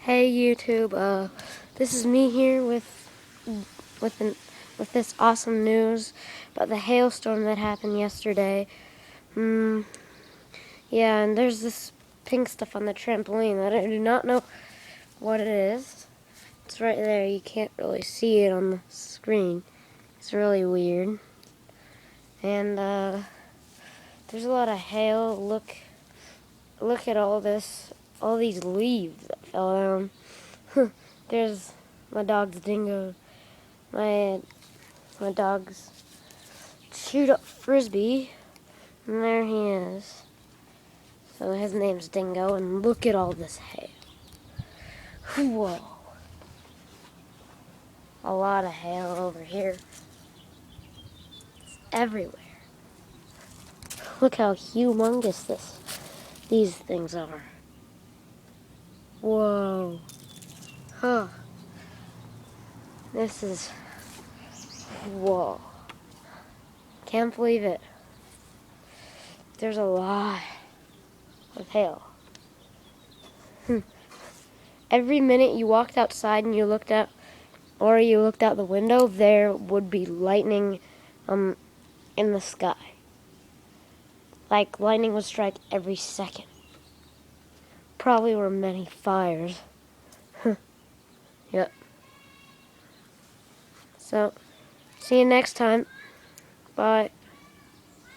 Hey YouTube, this is me here with an, with this awesome news about the hailstorm that happened yesterday. Yeah, and there's this pink stuff on the trampoline that I do not know what it is. It's right there. You can't really see it on the screen. It's really weird. And there's a lot of hail. Look at all these leaves that fell down. There's my dog's dingo. My dog's chewed up frisbee. And there he is. So his name's Dingo, and look at all this hail. Whoa. A lot of hail over here. It's everywhere. Look how humongous these things are. Whoa. Huh. This is... Whoa. Can't believe it. There's a lot of hail. Every minute you walked outside and you looked out the window, there would be lightning in the sky. Like lightning would strike every second. Probably were many fires. Yep. So, see you next time. Bye.